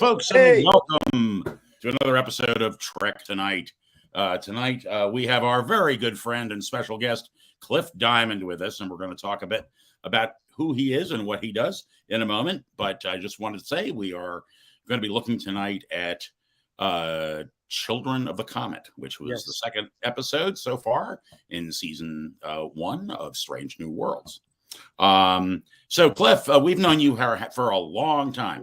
folks, and welcome to another episode of Trek Tonight. Tonight, we have our very good friend and special guest, Cliff Diamond, with us, and we're going to talk a bit about who he is and what he does in a moment. But I just wanted to say we are going to be looking tonight at Children of the Comet, which was the second episode so far in season 1 of Strange New Worlds. So Cliff, we've known you for a long time.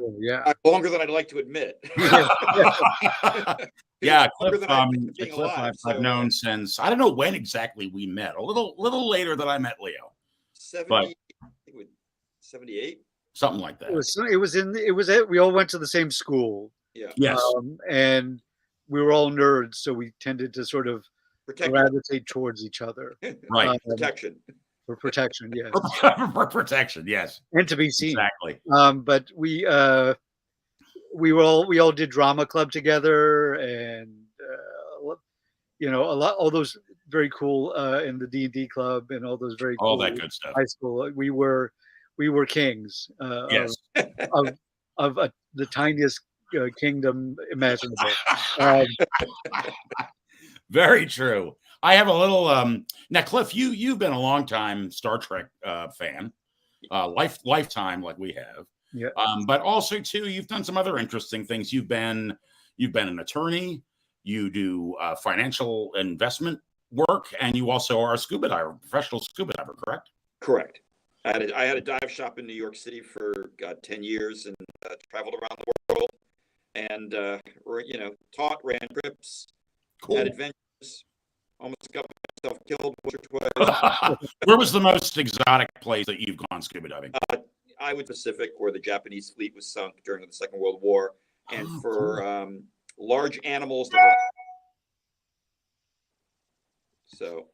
Longer than I'd like to admit. Cliff I've known since, I don't know when exactly we met. A little later than I met Leo. 78, something like that. We all went to the same school. Yeah. Yes. And we were all nerds, so we tended to sort of gravitate towards each other. Right. Protection. For protection, yes. For protection, yes. And to be seen. Exactly. But we all did drama club together, and all those very cool in the D&D club, and all those very cool all that good stuff. High school. We were kings. Yes. of the tiniest kingdom imaginable. Very true. I have a little now, Cliff. You've been a long time Star Trek fan, lifetime like we have. Yeah. But also too, you've done some other interesting things. You've been an attorney. You do financial investment work, and you also are a scuba diver, professional scuba diver. Correct? Correct. I had a dive shop in New York City for 10 years and traveled around the world and taught, ran trips, had adventures. Almost got myself killed once or twice. Where was the most exotic place that you've gone scuba diving? I was Pacific, where the Japanese fleet was sunk during the Second World War, and for large animals. So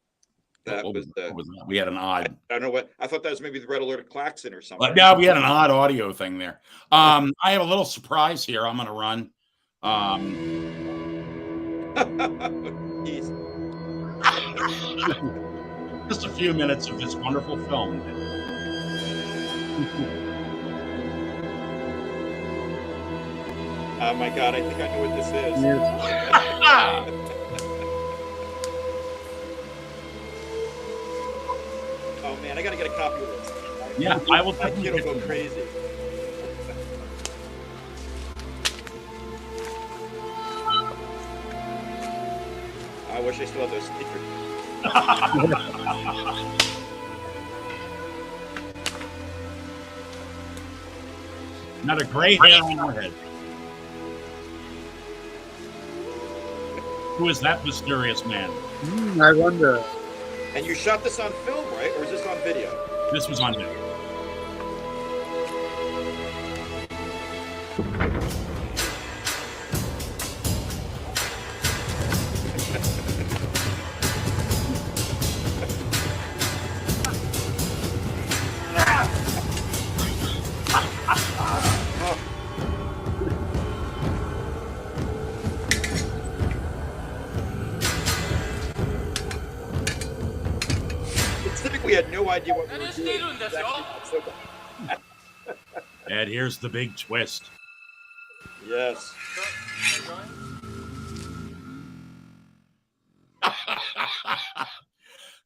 that was that? We had an odd. I don't know what I thought that was maybe the red alert klaxon or something. No, we had an odd audio thing there. I have a little surprise here. I'm going to run. Just a few minutes of this wonderful film. Oh my God, I think I know what this is. Oh man, I gotta get a copy of this. Yeah, I will. My kid will go crazy. I wish I still had those stickers. Not a gray hair on her head. Who is that mysterious man? I wonder. And you shot this on film, right? Or is this on video? This was on video. We had no idea what we were doing. And here's the big twist. Yes.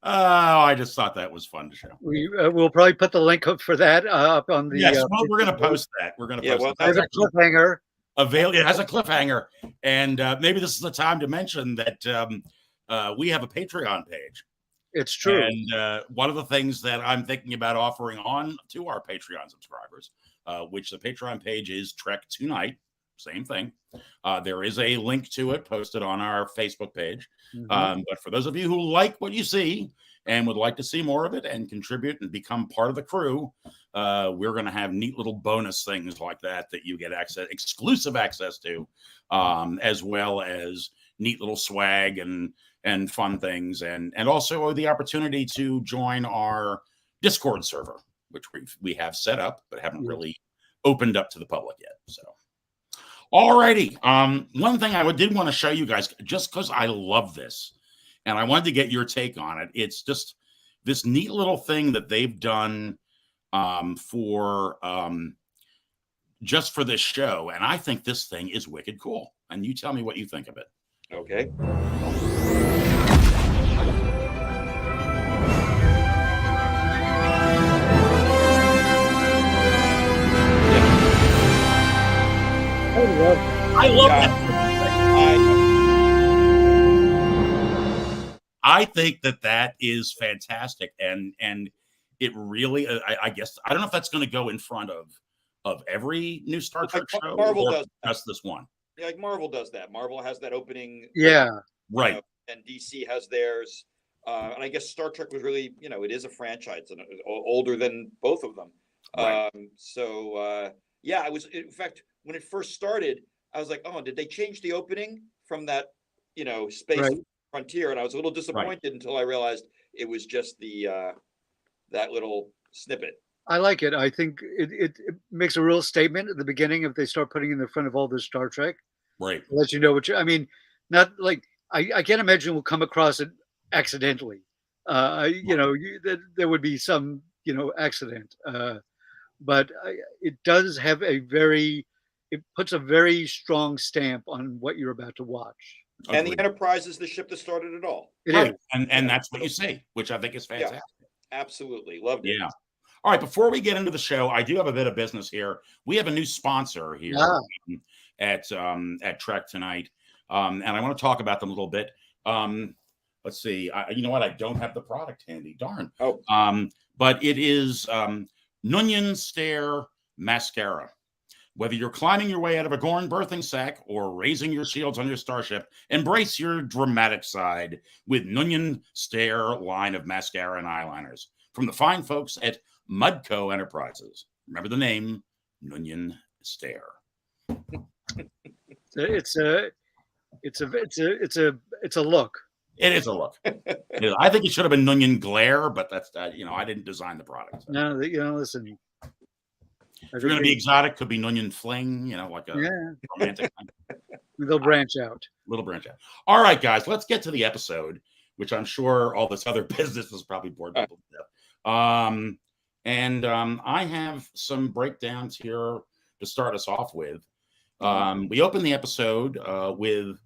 I just thought that was fun to show. We'll probably put the link up for that up on the. Yes, we're going to post that. We're going to post that. As a cliffhanger. It has a cliffhanger, and maybe this is the time to mention that we have a Patreon page. It's true. And one of the things that I'm thinking about offering on to our Patreon subscribers, which the Patreon page is Trek Tonight, same thing. There is a link to it posted on our Facebook page. Mm-hmm. But for those of you who like what you see and would like to see more of it and contribute and become part of the crew, we're going to have neat little bonus things like that you get exclusive access to, as well as neat little swag and fun things, and also the opportunity to join our Discord server, which we have set up but haven't really opened up to the public yet. So, alrighty. One thing I did want to show you guys, just because I love this, and I wanted to get your take on it. It's just this neat little thing that they've done for just for this show, and I think this thing is wicked cool. And you tell me what you think of it. Okay. I love that. I think that is fantastic, and it really, I guess, I don't know if that's going to go in front of every new Star Trek show, Marvel or does just this one. Yeah, like Marvel does that. Marvel has that opening. Yeah, right. And DC has theirs. And I guess Star Trek was really, it is a franchise and older than both of them. Right. Yeah, I was, in fact, when it first started, I was like, oh, did they change the opening from that, space frontier? And I was a little disappointed until I realized it was just that little snippet. I like it. I think it makes a real statement at the beginning if they start putting in the front of all this Star Trek. Right. Let you know what I mean, not like I can't imagine we'll come across it accidentally. There would be some, accident. But it does have it puts a very strong stamp on what you're about to watch. Agreed. And the Enterprise is the ship that started it all. It is. And that's what you see, which I think is fantastic. Yeah, absolutely. Loved it. Yeah. All right, before we get into the show, I do have a bit of business here. We have a new sponsor here at Trek Tonight, and I want to talk about them a little bit. Let's see. You know what? I don't have the product handy. Darn. Oh. But it is Nunyan Stare Mascara. Whether you're climbing your way out of a Gorn birthing sack or raising your shields on your starship, embrace your dramatic side with Nunyan Stare line of mascara and eyeliners from the fine folks at Mudco Enterprises. Remember the name, Nunyan Stare. It's a look. It is a look. I think it should have been Nunyan Glare, but that's I didn't design the product. So. No, listen. If you're going to be exotic, could be Nunyan Fling, like a romantic. They'll branch out. Little branch out. All right, guys, let's get to the episode, which I'm sure all this other business is probably bored people to death. I have some breakdowns here to start us off with. We open the episode with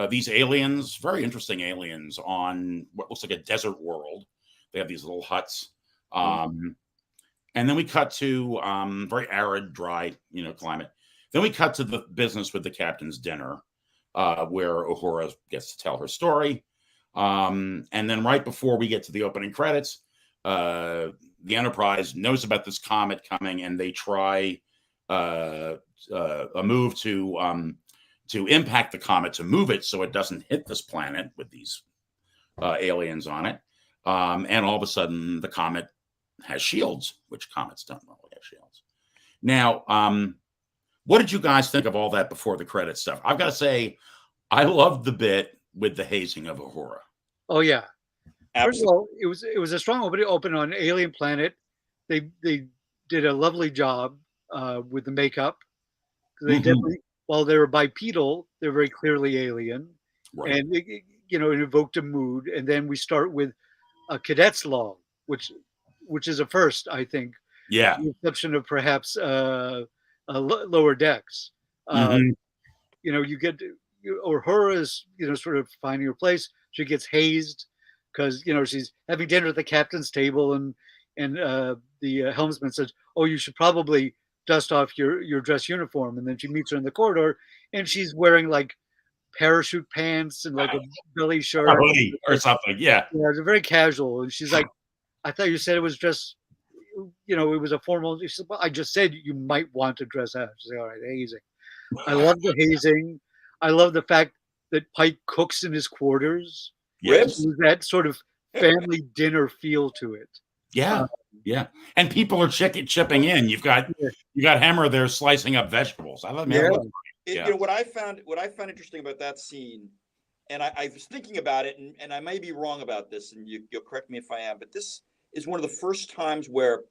these aliens, very interesting aliens, on what looks like a desert world. They have these little huts. And then we cut to very arid, dry, climate. Then we cut to the business with the captain's dinner, where Uhura gets to tell her story. And then right before we get to the opening credits, the Enterprise knows about this comet coming, and they try a move to impact the comet, to move it so it doesn't hit this planet with these aliens on it. And all of a sudden, the comet has shields, which comets don't normally have shields. Now, what did you guys think of all that before the credit stuff? I've got to say, I loved the bit with the hazing of Uhura. Oh yeah, absolutely. First of all, it was a strong opening on an alien planet. They did a lovely job with the makeup. They definitely, while they were bipedal, they're very clearly alien, and it evoked a mood. And then we start with a cadet's log, which is a first, I think. Yeah. With the exception of perhaps lower decks. You get Uhura is sort of finding her place. She gets hazed because she's having dinner at the captain's table, and the helmsman says, "Oh, you should probably dust off your dress uniform." And then she meets her in the corridor, and she's wearing like parachute pants and like a belly shirt, a hoodie or something. Yeah, it's very casual. And she's like, "I thought you said it was just, it was a formal." She said, "Well, I just said you might want to dress out." She's like, "All right, hazing." I love the hazing. I love the fact that Pike cooks in his quarters. Yes, that sort of family dinner feel to it. Yeah, and people are chipping in. You've got Hammer there slicing up vegetables. I love what I found interesting about that scene, and I was thinking about it, and I may be wrong about this, and you'll correct me if I am, but this is one of the first times where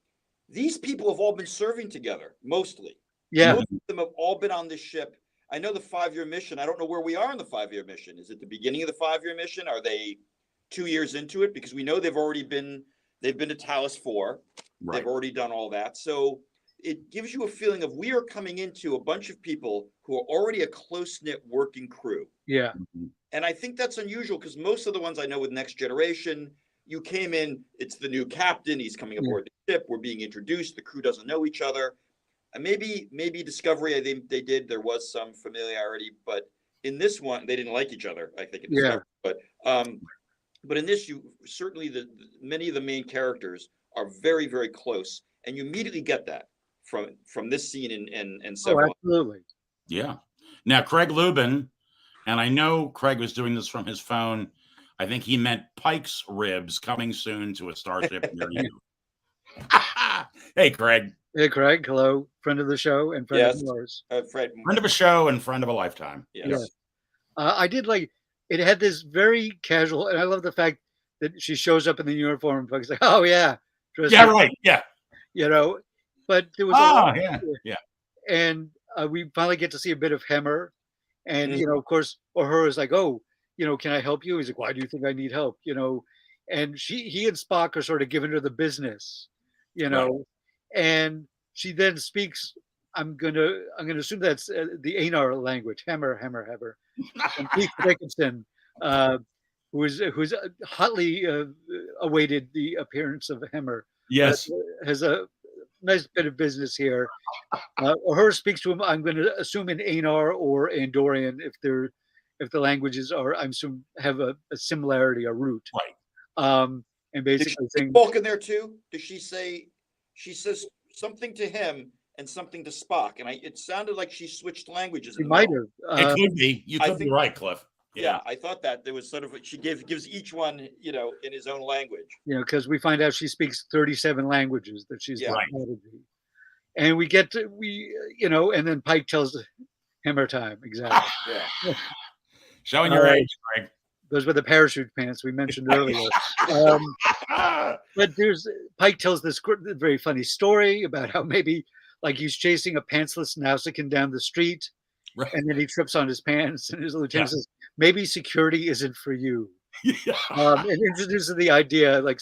these people have all been serving together, mostly. Yeah. Most of them have all been on this ship. I know the 5-year mission. I don't know where we are in the 5-year mission. Is it the beginning of the 5-year mission? Are they 2 years into it? Because we know they've been to Talos 4. Right. They've already done all that. So it gives you a feeling of we are coming into a bunch of people who are already a close-knit working crew. Yeah. And I think that's unusual because most of the ones I know with Next Generation, you came in, it's the new captain, he's coming aboard the ship, we're being introduced, the crew doesn't know each other. And maybe Discovery, I think they did, there was some familiarity, but in this one, they didn't like each other, I think, in Discovery. But in this, you certainly many of the main characters are very, very close, and you immediately get that from this scene and several. Oh, absolutely. Yeah. Now, Craig Lubin, and I know Craig was doing this from his phone. I think he meant Pike's ribs coming soon to a starship near you. Hey, Craig. Hey, Craig. Hello, friend of the show and friend of yours. Friend of a show and friend of a lifetime. Yes. I did like it. Had this very casual, and I love the fact that she shows up in the uniform. Folks like, oh yeah, yeah, right, yeah. You know, but there was and we finally get to see a bit of Hemmer, and you know, of course, Uhura is like, oh, you know, can I help you? He's like, why do you think I need help? You know, and he and Spock are sort of giving her the business, you know, and she then speaks. I'm gonna assume that's the Anar language, Hemmer. And Keith Dickinson, who's hotly awaited the appearance of Hemmer. Yes, has a nice bit of business here. Her speaks to him. I'm going to assume in Anar or Andorian if the languages are, I'm assuming, have a similarity, a root. Right. And basically saying Spock in there too. Does she say? She says something to him and something to Spock, and it sounded like she switched languages. She might have. It could be. You could be right, Cliff. Yeah, I thought that there was sort of she gives each one, you know, in his own language. You know, because we find out she speaks 37 languages that she's right. And we get to you know, and then Pike tells Hemmer time exactly. Showing your age, Greg. Those were the parachute pants we mentioned earlier. But Pike tells this very funny story about how maybe like he's chasing a pantsless Nausicaan down the street, and then he trips on his pants, and his lieutenant says, maybe security isn't for you. And introduces the idea, like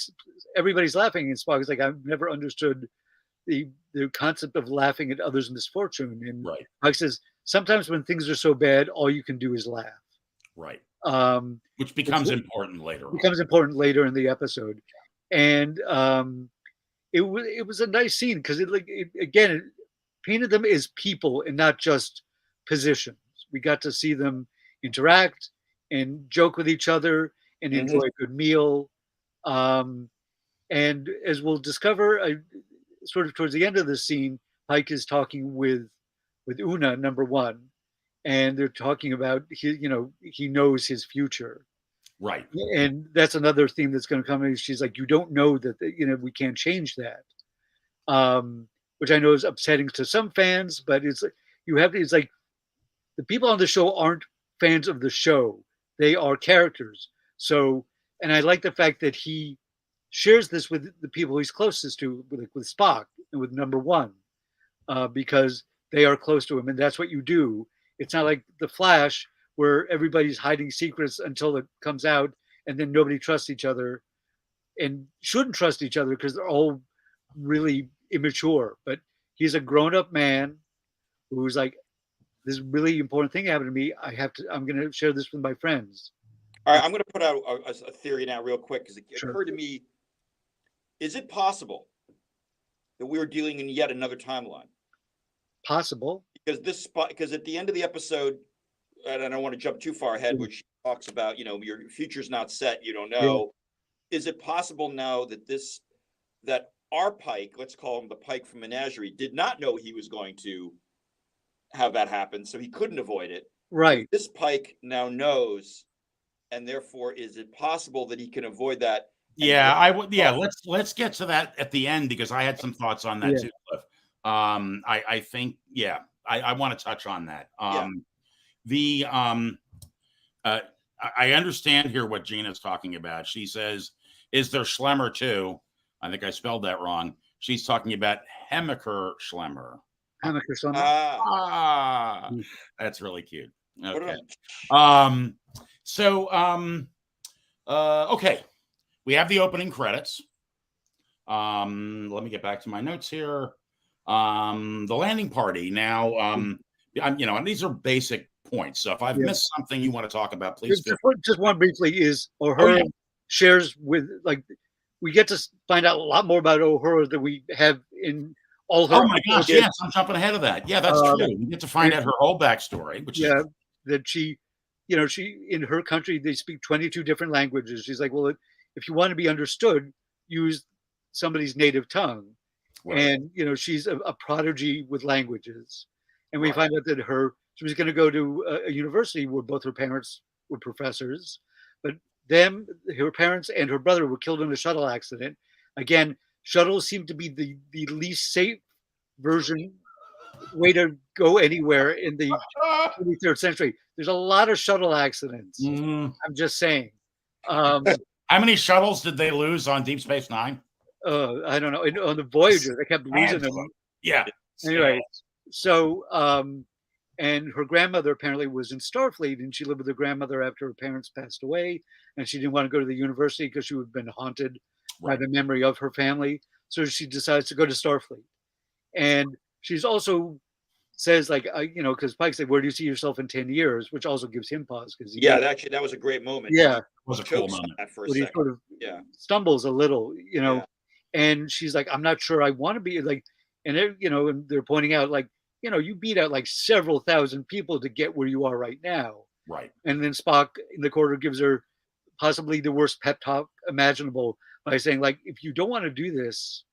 everybody's laughing, and Spock is like, I've never understood the concept of laughing at others' misfortune. And Pike says, sometimes when things are so bad, all you can do is laugh. Right. Which becomes important later. Becomes important later in the episode, and it was a nice scene because it painted them as people and not just positions. We got to see them interact and joke with each other and enjoy a good meal. And as we'll discover, sort of towards the end of the scene, Pike is talking with Una, number one, and they're talking about he knows his future. Right. And that's another theme that's going to come in. She's like, you don't know that, we can't change that. Which I know is upsetting to some fans, but it's like the people on the show aren't fans of the show. They are characters. So, and I like the fact that he shares this with the people he's closest to, with Spock and with number one, because they are close to him. And that's what you do. It's not like The Flash, where everybody's hiding secrets until it comes out, and then nobody trusts each other and shouldn't trust each other because they're all really immature. But he's a grown-up man who's like, this really important thing happened to me. I'm going to share this with my friends. All right, I'm going to put out a theory now real quick because it occurred to me. Is it possible that we're dealing in yet another timeline? Possible. Because at the end of the episode, and I don't want to jump too far ahead, which talks about, your future's not set, you don't know. Yeah. Is it possible now that our Pike, let's call him the Pike from Menagerie, did not know he was going to have that happen, so he couldn't avoid it. Right. This Pike now knows, and therefore, is it possible that he can avoid that? Yeah, I would. Yeah, let's get to that at the end because I had some thoughts on that too, Cliff. I think, I want to touch on that. I understand here what Gina's talking about. She says, is there Schlemmer too? I think I spelled that wrong. She's talking about Hemmeker Schlemmer. Hemmeker Schlemmer. That's really cute. Okay. Okay. We have the opening credits. Let me get back to my notes here. The landing party. Now, and these are basic points. So if I've missed something you want to talk about, please feel free. Just one briefly is Uhura shares with, like, we get to find out a lot more about Uhura than we have in all her. Oh my gosh, yes, I'm jumping ahead of that. Yeah, that's true. We get to find out her whole backstory, which is that she in her country they speak 22 different languages. She's like, well, if you want to be understood, use somebody's native tongue. Right. And she's a prodigy with languages. And we find out that she was going to go to a university where both her parents were professors, but her parents and her brother were killed in a shuttle accident. Again, shuttles seem to be the least safe way to go anywhere in the 23rd century. There's a lot of shuttle accidents. I'm just saying. How many shuttles did they lose on Deep Space Nine? I don't know. On the Voyager, they kept losing them. Yeah. Anyway, so and her grandmother apparently was in Starfleet, and she lived with her grandmother after her parents passed away, and she didn't want to go to the university because she would have been haunted by the memory of her family. So she decides to go to Starfleet, and she's also says, like, because Pike said, "Where do you see yourself in 10 years?" Which also gives him pause because actually that was a great moment. Yeah, it was a cool moment. For a second. He sort of stumbles a little, and she's like, "I'm not sure I want to be like," and and they're pointing out like, you beat out like several thousand people to get where you are right now. Right. And then Spock in the corner gives her possibly the worst pep talk imaginable by saying, like, if you don't want to do this,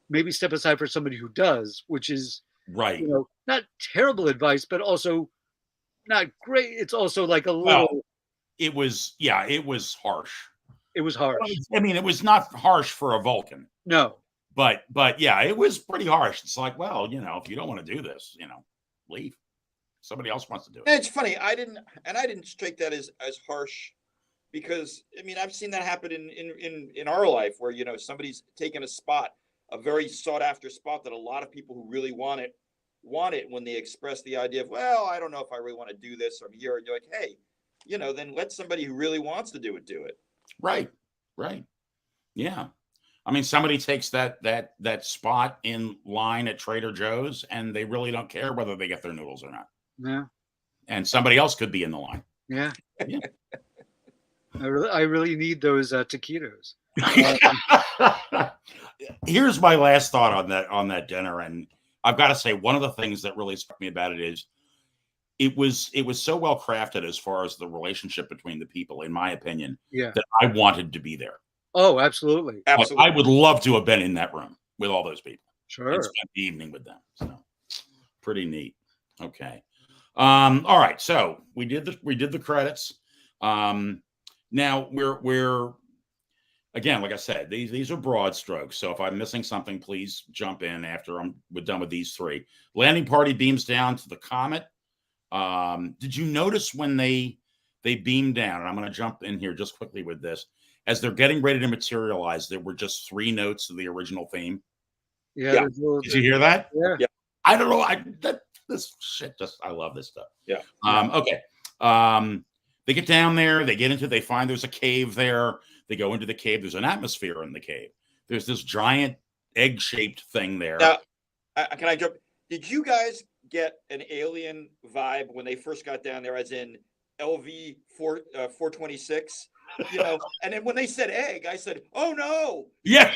maybe step aside for somebody who does, which is not terrible advice, but also not great. It's also like a little. Well, it was harsh. It was harsh. I mean, it was not harsh for a Vulcan. No. But yeah, it was pretty harsh. It's like, well, if you don't want to do this, leave. Somebody else wants to do it. And it's funny. I didn't take that as harsh, because I mean, I've seen that happen in our life where somebody's taken a spot, a very sought after spot that a lot of people who really want it when they express the idea of, well, I don't know if I really want to do this. I'm here, and you're like, hey, then let somebody who really wants to do it. Right. Yeah. I mean, somebody takes that spot in line at Trader Joe's, and they really don't care whether they get their noodles or not. Yeah. And somebody else could be in the line. Yeah. I really need those taquitos. Here's my last thought on that dinner, and I've got to say, one of the things that really struck me about it is it was so well crafted as far as the relationship between the people, in my opinion, that I wanted to be there. Oh, absolutely. Like, I would love to have been in that room with all those people. Sure. And spent the evening with them. So pretty neat. Okay. All right. So we did the credits. Now we're again, like I said, these are broad strokes. So if I'm missing something, please jump in after we're done with these three. Landing party beams down to the Comet. Did you notice when they beamed down? And I'm going to jump in here just quickly with this. As they're getting ready to materialize, there were just 3 notes of the original theme. Yeah. Did you hear that? Yeah. I don't know. This shit I love this stuff. Yeah. Okay. They get down there. They find there's a cave there. They go into the cave. There's an atmosphere in the cave. There's this giant egg-shaped thing there. Now, can I jump? Did you guys get an alien vibe when they first got down there, as in LV 426? And then when they said egg, I said, "Oh no!" Yeah.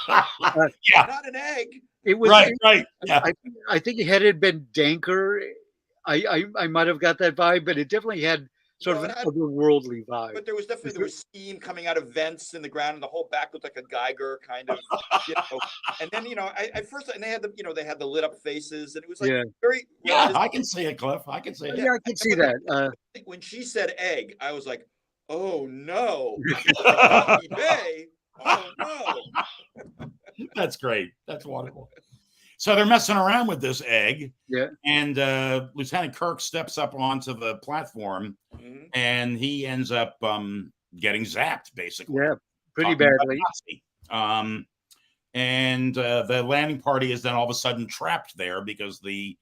Not an egg. It was right. Yeah. I think had it been Danker, I might have got that vibe, but it definitely had sort of an otherworldly vibe. But there was steam coming out of vents in the ground, and the whole back looked like a Geiger kind of. And then at first, and they had the lit up faces, and it was like very. Yeah, I can see it, Cliff. I can see it. Yeah, I can see that. When she said egg, I was like, "Oh no, eBay! Oh no!" That's great. That's wonderful. So they're messing around with this egg. Yeah. And Lieutenant Kirk steps up onto the platform, and he ends up getting zapped, basically. Yeah, pretty badly. And the landing party is then all of a sudden trapped there because the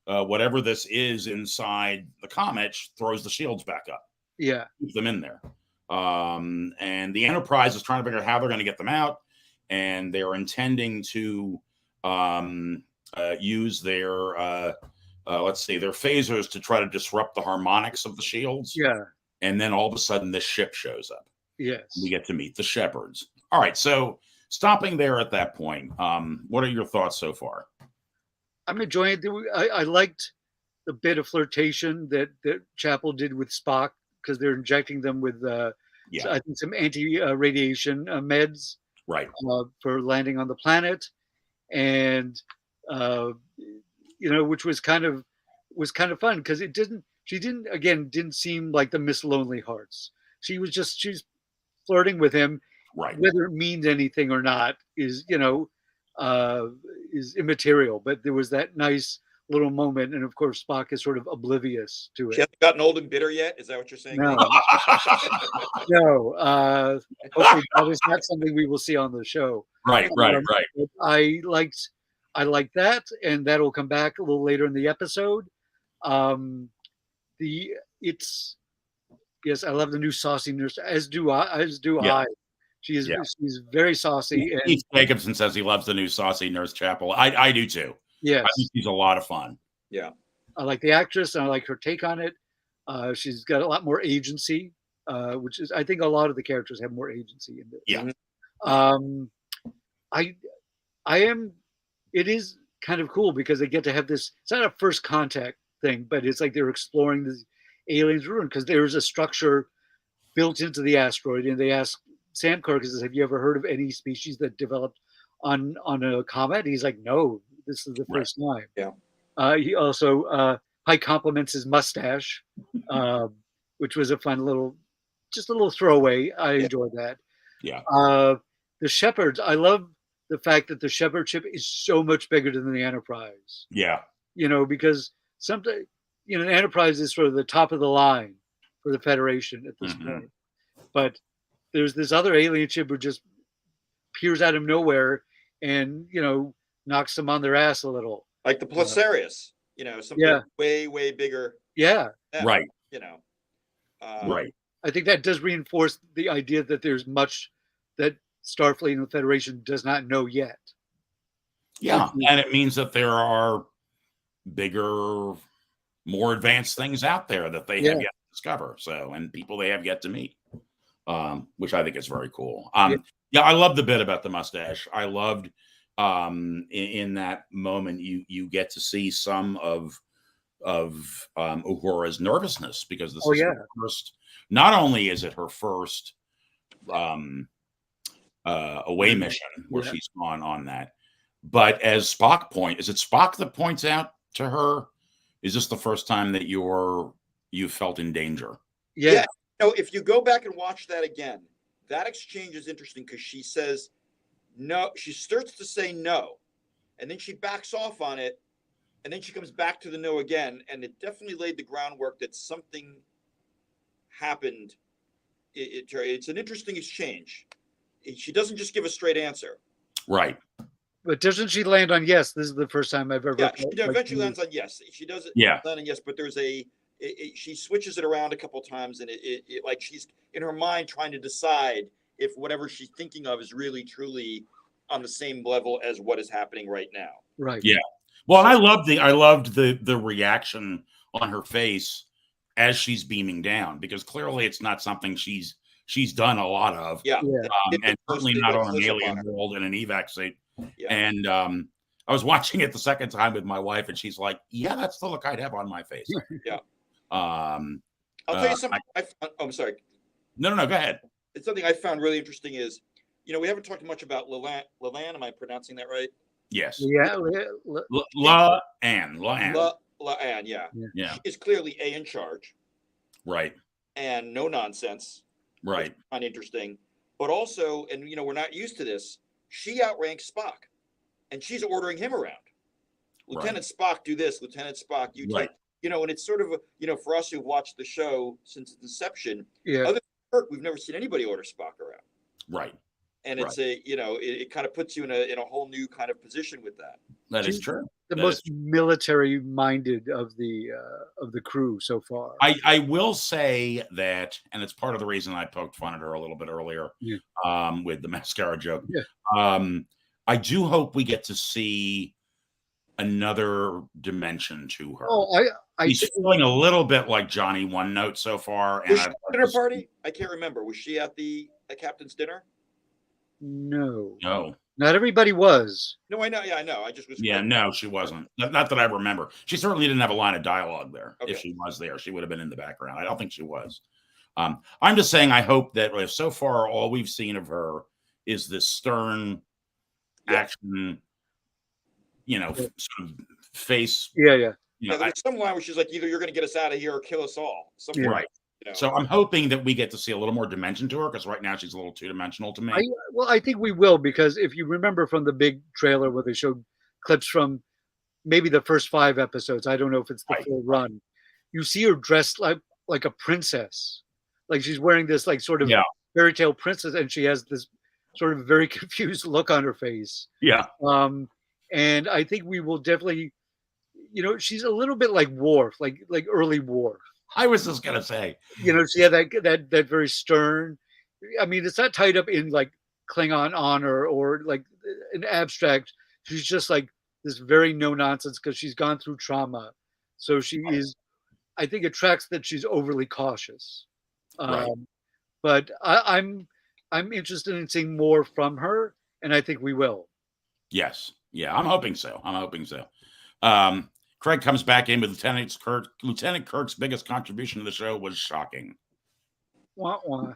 whatever this is inside the Comet throws the shields back up. Yeah. Keep them in there. And the Enterprise is trying to figure out how they're going to get them out. And they're intending to use their let's see, their phasers to try to disrupt the harmonics of the shields. Yeah. And then all of a sudden, this ship shows up. Yes. We get to meet the shepherds. All right. So stopping there at that point, what are your thoughts so far? I'm enjoying it. I liked the bit of flirtation that Chapel did with Spock, because they're injecting them with, I think, some anti-radiation meds, right, for landing on the planet, and which was kind of fun, because she didn't seem like the Miss Lonely Hearts. She's flirting with him, right? Whether it means anything or not is immaterial. But there was that nice little moment, and of course Spock is sort of oblivious to it. She hasn't gotten old and bitter yet. Is that what you're saying? No, no. Hopefully that is not something we will see on the show. Right. I liked that, and that'll come back a little later in the episode. Yes, I love the new saucy nurse, as do I. She's very saucy. Keith Jacobson says he loves the new saucy Nurse Chapel. I do too. Yes, I think she's a lot of fun. Yeah, I like the actress, and I like her take on it. She's got a lot more agency, which is, I think, a lot of the characters have more agency in this. Yeah. It is kind of cool because they get to have this. It's not a first contact thing, but it's like they're exploring this aliens' ruin, because there's a structure built into the asteroid, and they ask Sam Kirk, "Have you ever heard of any species that developed on a comet?" He's like, "No, this is the first time." Yeah. He also high compliments his mustache, which was a fun little throwaway. I enjoyed that. Yeah. The shepherds. I love the fact that the shepherd ship is so much bigger than the Enterprise. Yeah. Because sometimes, the Enterprise is sort of the top of the line for the Federation at this point. But there's this other alien ship who just appears out of nowhere and, knocks them on their ass a little. Like the Placerius, something way, way bigger. Yeah. Right. Right. I think that does reinforce the idea that there's much that Starfleet and the Federation does not know yet. Yeah. And it means that there are bigger, more advanced things out there that they have yet to discover. And people they have yet to meet, which I think is very cool. I love the bit about the mustache. I loved in that moment you get to see some of Uhura's nervousness, because this is her first. Not only is it her first away mission where she's gone on that, but as Spock is it Spock that points out to her, is this the first time that you felt in danger? Yeah. If you go back and watch that again, that exchange is interesting, because she says no. She starts to say no, and then she backs off on it, and then she comes back to the no again, and it definitely laid the groundwork that something happened. It's an interesting exchange. She doesn't just give a straight answer. Right. But doesn't she land on yes? This is the first time I've ever. Yeah, she eventually lands on yes. She does it. Yeah. Land on yes, but there's she switches it around a couple of times, and it like she's in her mind trying to decide if whatever she's thinking of is really truly on the same level as what is happening right now. Right. Yeah. Well, and I loved the reaction on her face as she's beaming down, because clearly it's not something she's done a lot of. Yeah. And certainly not on an alien world in an evac suit. Yeah. And I was watching it the second time with my wife, and she's like, "Yeah, that's the look I'd have on my face." Yeah. I'll tell you something. I'm sorry. No, go ahead. It's something I found really interesting is, we haven't talked much about Leland. Am I pronouncing that right? Yes. Yeah. La-Ann. Yeah. Yeah. She is clearly in charge. Right. And no nonsense. Right. Uninteresting. But also, and we're not used to this, she outranks Spock, and she's ordering him around. Lieutenant Spock, do this. Lieutenant Spock, you take. And it's sort of for us who've watched the show since its inception. Other than Kirk, we've never seen anybody order Spock around. Right. And it's it kind of puts you in a whole new kind of position with that. That is true. The most military minded of the crew so far. I will say that, and it's part of the reason I poked fun at her a little bit earlier with the mascara joke. Yeah. I do hope we get to see another dimension to her. Oh, He's feeling a little bit like Johnny One Note so far. Was she at the dinner party? I can't remember. Was she at the captain's dinner? No. No. Not everybody was. No, I know. Yeah, I know. I just was. Yeah, no, she wasn't. Not that I remember. She certainly didn't have a line of dialogue there. Okay. If she was there, she would have been in the background. I don't think she was. I'm just saying, I hope that if so far all we've seen of her is this stern action, sort of face. Yeah. There's some line where she's like, either you're going to get us out of here or kill us all. Something right. So I'm hoping that we get to see a little more dimension to her, because right now she's a little two-dimensional to me. I think we will, because if you remember from the big trailer where they showed clips from maybe the first 5 episodes, I don't know if it's the full run, you see her dressed like a princess. Like she's wearing this like sort of fairy tale princess, and she has this sort of very confused look on her face. Yeah. And I think we will definitely, she's a little bit like Worf, like early Worf. I was just gonna say, she had that very stern. I mean, it's not tied up in like Klingon honor or like an abstract. She's just like this very no nonsense because she's gone through trauma. So she is. I think it tracks that she's overly cautious. Right. But I'm interested in seeing more from her, and I think we will. Yes. Yeah, I'm hoping so. Craig comes back in with Lieutenant Kirk's biggest contribution to the show was shocking. Wah, wah.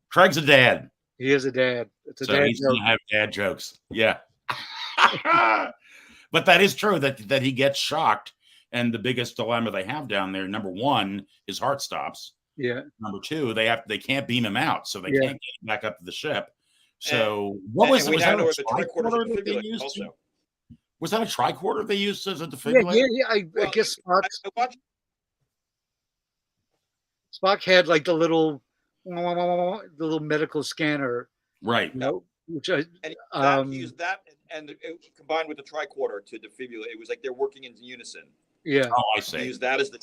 Craig's a dad. He is a dad. It's a so dad he's joke. gonna have dad jokes. Yeah. But that is true that he gets shocked, and the biggest dilemma they have down there, number 1, his heart stops. Yeah. Number 2, they can't beam him out, so they can't get him back up to the ship. So what was we it? now know where the tricorder defibrillator also. Was that a tricorder they used as a defibrillator? Yeah. I guess Spock had like the little medical scanner, right? Which he used that and it combined with the tricorder to defibrillate. It was like they're working in unison. Yeah. Oh, I see. He used that as the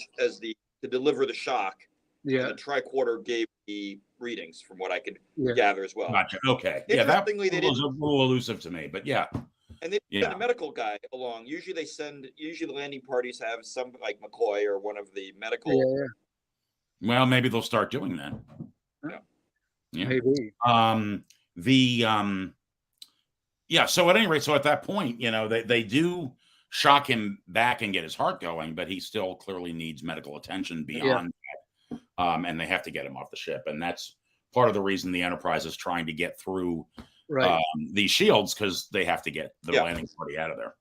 to deliver the shock. Yeah. And the tricorder gave the readings, from what I could gather as well. Gotcha. Okay. Yeah, that was a little elusive to me, but yeah. And they send a medical guy along. Usually the landing parties have some like McCoy or one of the medical. Yeah. Well, maybe they'll start doing that. Yeah. Maybe. So at any rate, so at that point, they do shock him back and get his heart going, but he still clearly needs medical attention beyond that. And they have to get him off the ship. And that's part of the reason the Enterprise is trying to get through these shields, because they have to get the landing party out of there.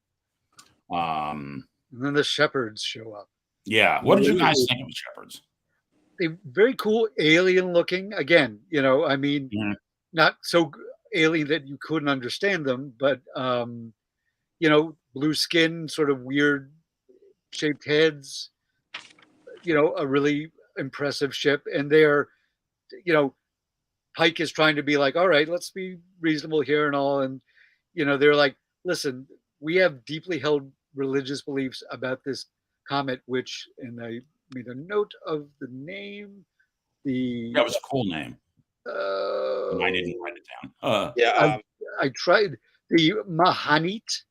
And then the Shepherds show up. Yeah. What did you guys think of the Shepherds? They're very cool, alien looking. Again, I mean, not so alien that you couldn't understand them, but blue skin, sort of weird shaped heads. A really impressive ship, and they're, Pike is trying to be like, all right, let's be reasonable here and all, and they're like, listen, we have deeply held religious beliefs about this comet, which, and I made a note of the name. That was a cool name. I didn't write it down. I tried the Mahanit,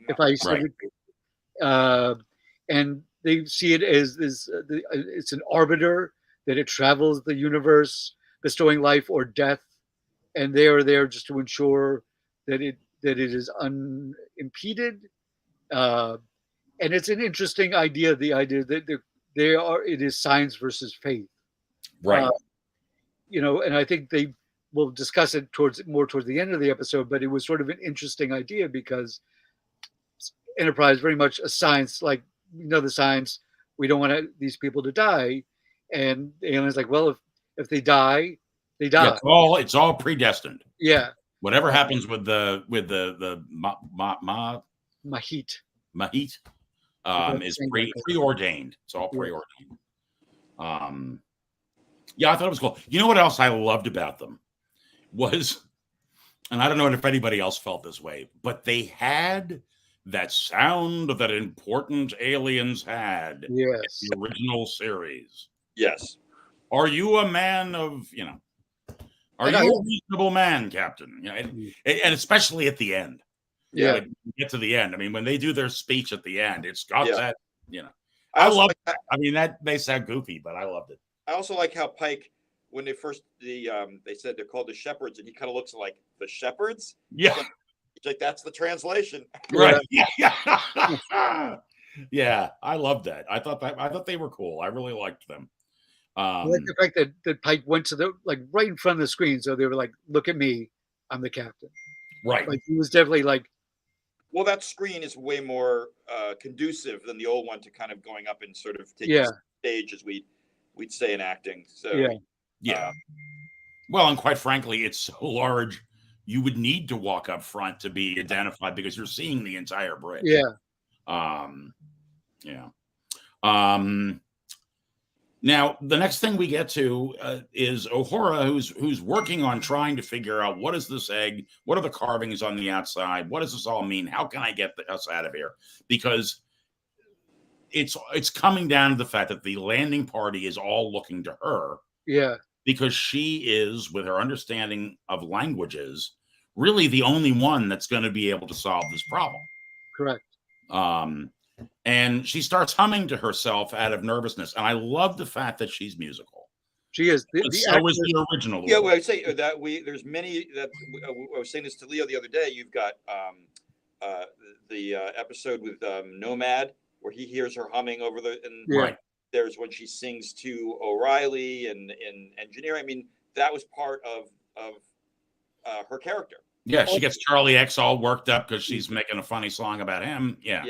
if I said it, and they see it as this. It's an arbiter, that it travels the universe, bestowing life or death, and they are there just to ensure that it is unimpeded. And it's an interesting idea. The idea that it is science versus faith, right? And I think they will discuss it towards the end of the episode. But it was sort of an interesting idea, because Enterprise very much a science, like the science. We don't want these people to die, and the alien's like, well, if they die, they die. Yeah, it's all predestined. Yeah. Whatever happens with the Mahit is preordained. It's all preordained. I thought it was cool. You know what else I loved about them was, and I don't know if anybody else felt this way, but they had that sound that important aliens had in the original series. Yes. Are you a man of, Are you a reasonable man, Captain? You know, and especially at the end. Yeah. When you get to the end. I mean, when they do their speech at the end, it's got that, you know. I love that. I mean, that may sound goofy, but I loved it. I also like how Pike, when they said they're called the Shepherds, and he kind of looks like the Shepherds. Yeah. He's like, that's the translation. Right. Yeah. Yeah. I loved that. I thought they were cool. I really liked them. I like the fact that Pike went to the right in front of the screen, so they were like, "Look at me, I'm the captain." Right. Like he was definitely like. Well, that screen is way more conducive than the old one to kind of going up and sort of taking stage, as we'd say in acting. So yeah. Well, and quite frankly, it's so large, you would need to walk up front to be identified because you're seeing the entire bridge. Yeah. Now, the next thing we get to is Uhura, who's working on trying to figure out what is this egg, what are the carvings on the outside, what does this all mean, how can I get us out of here? Because it's coming down to the fact that the landing party is all looking to her. Yeah. Because she is, with her understanding of languages, really the only one that's going to be able to solve this problem. Correct. And she starts humming to herself out of nervousness. And I love the fact that she's musical. She is. So is the original. Yeah, well, I say that there's many that I was saying this to Leo the other day. You've got the episode with Nomad, where he hears her humming over right. There's when she sings to O'Reilly and in engineering. I mean, that was part of her character. Yeah, she gets Charlie X all worked up because she's making a funny song about him. Yeah.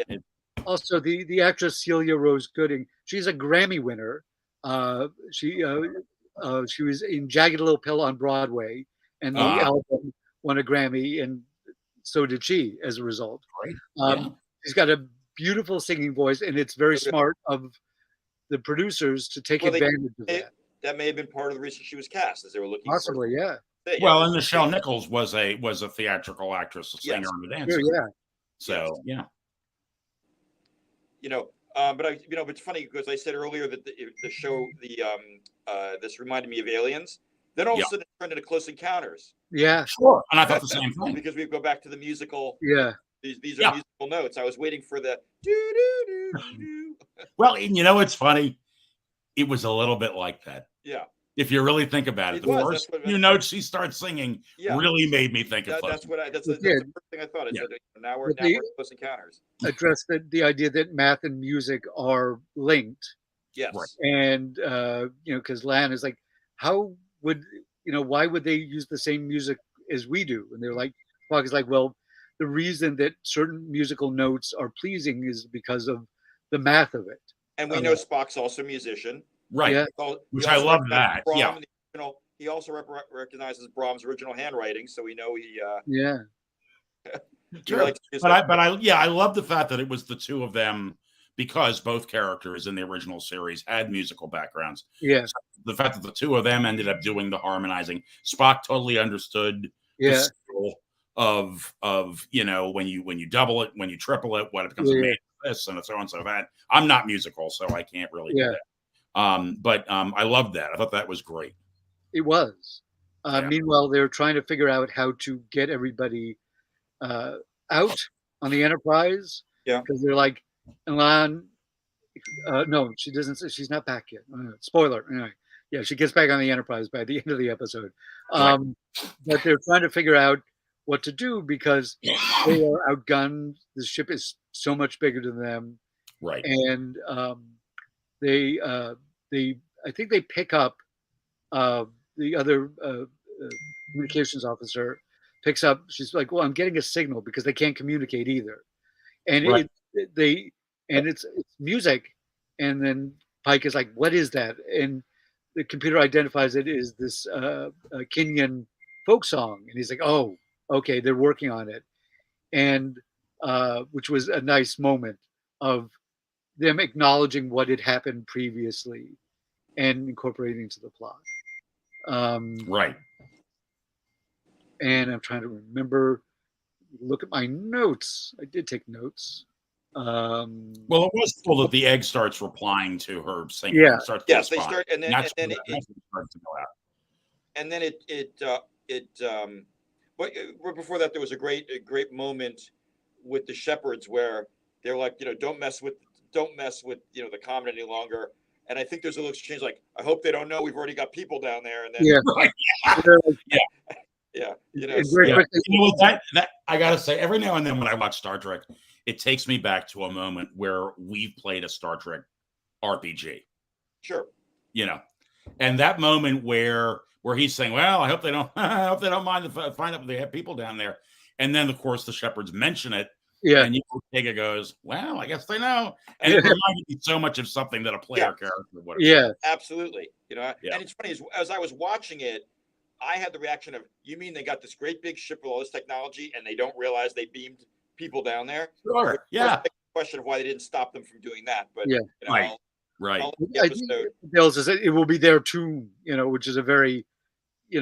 Also, the actress Celia Rose Gooding, she's a Grammy winner. She was in Jagged Little Pill on Broadway, and the album won a Grammy, and so did she as a result. Right. She's got a beautiful singing voice, and it's very smart of the producers to take advantage of that. That may have been part of the reason she was cast, as they were looking. Possibly, yeah. Well, and Nichelle Nichols was a theatrical actress, a singer, and a dancer. Sure, yeah. So but it's funny because I said earlier that the show, this reminded me of Aliens. Then all of a sudden it turned into Close Encounters. Yeah, sure. And I thought the same thing because we go back to the musical. Yeah, these are musical notes. I was waiting for the do do do do. Well, it's funny. It was a little bit like that. Yeah. If you really think about it, the first few notes she starts singing really made me think of that's the first thing I thought. I said, now we're Close Encounters. Address the idea that math and music are linked. Yes. Right. And because Lan is like, why would they use the same music as we do? And they're like, Spock is like, well, the reason that certain musical notes are pleasing is because of the math of it. And we know Spock's also a musician. Right. Yeah. Which I love that. Brahm, he also recognizes Brahms' original handwriting, so we know he. Sure. I love the fact that it was the two of them because both characters in the original series had musical backgrounds. Yeah. So the fact that the two of them ended up doing the harmonizing, Spock totally understood the skill of when you double it, when you triple it, what it becomes a this and so on and so that. I'm not musical, so I can't really do that. But I loved that. I thought that was great. It was. Meanwhile, they're trying to figure out how to get everybody out on the Enterprise. Yeah. Because they're like, Elan, no, she doesn't. She's not back yet. Spoiler. Anyway, yeah, she gets back on the Enterprise by the end of the episode. But they're trying to figure out what to do because they are outgunned. The ship is so much bigger than them. Right. And they I think they pick up the other communications officer picks up. She's like, well, I'm getting a signal because they can't communicate either. And it's music. And then Pike is like, what is that? And the computer identifies it as this Kenyan folk song. And he's like, oh, okay, they're working on it. And which was a nice moment of them acknowledging what had happened previously and incorporating into the plot. Right. And I'm trying to remember, look at my notes. I did take notes. Well, it was cool that the egg starts replying to her singing. Yeah. Yes, they start, and then and then but before that, there was a great moment with the shepherds where they're like, don't mess with the Comet any longer. And I think there's a little exchange like, I hope they don't know we've already got people down there. And then Right. yeah, that I gotta say, every now and then when I watch Star Trek, it takes me back to a moment where we've played a Star Trek RPG. Sure. And that moment where he's saying, "Well, I hope they don't mind if I find out they have people down there," and then of course the shepherds mention it. Yeah. And Ortega goes, "Well, I guess they know," and it reminded me so much of something that a player character would have said. Absolutely. And it's funny as I was watching it, I had the reaction of, you mean they got this great big ship with all this technology and they don't realize they beamed people down there? Sure. Yeah. Question of why they didn't stop them from doing that, but right. Dale says it will be there too, which is a very,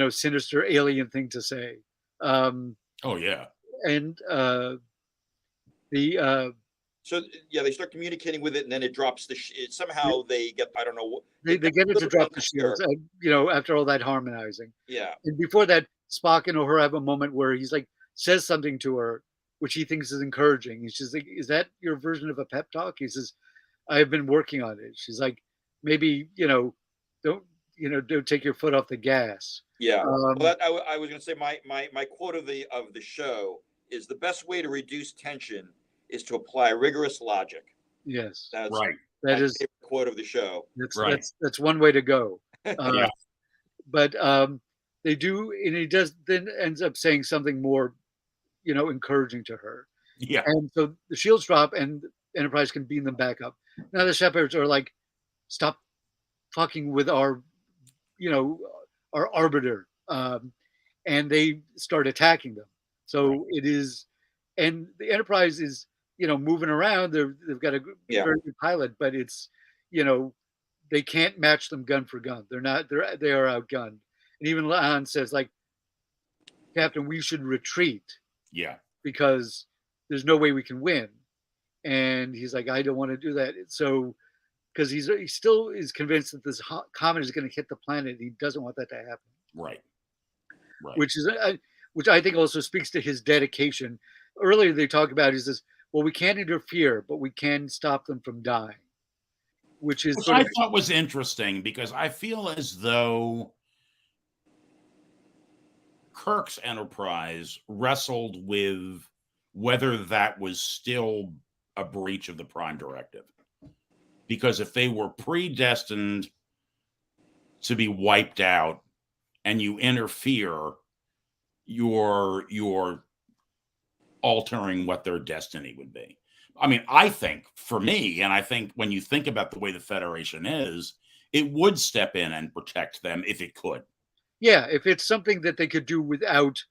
sinister alien thing to say. Oh yeah. And so they start communicating with it, and then it drops somehow they get, I don't know what they get it to drop the shields, after all that harmonizing. Yeah. And before that, Spock and Uhura have a moment where he's like says something to her, which he thinks is encouraging. He's just like, "Is that your version of a pep talk?" He says, "I've been working on it." She's like, "Maybe don't take your foot off the gas." Yeah. Well, I was going to say my quote of the show is, the best way to reduce tension is to apply rigorous logic. That's right. That is the quote of the show. That's one way to go. But they do, and he does then ends up saying something more, encouraging to her. Yeah. And so the shields drop, and Enterprise can beam them back up. Now the shepherds are like, "Stop fucking with our arbiter," and they start attacking them. So it is, and the Enterprise is, moving around. They've got a very good pilot, but it's, they can't match them gun for gun. They are outgunned. And even La'an says, like, "Captain, we should retreat." Yeah. Because there's no way we can win. And he's like, "I don't want to do that." So, because he still is convinced that this comet is going to hit the planet. He doesn't want that to happen. Right. Which I think also speaks to his dedication. Earlier they talk about, he says, "Well, we can't interfere, but we can stop them from dying." Which I thought was interesting, because I feel as though Kirk's Enterprise wrestled with whether that was still a breach of the Prime Directive. Because if they were predestined to be wiped out and you interfere, you're altering what their destiny would be. I mean, I think, for me, and I think when you think about the way the Federation is, it would step in and protect them if it could. Yeah, if it's something that they could do without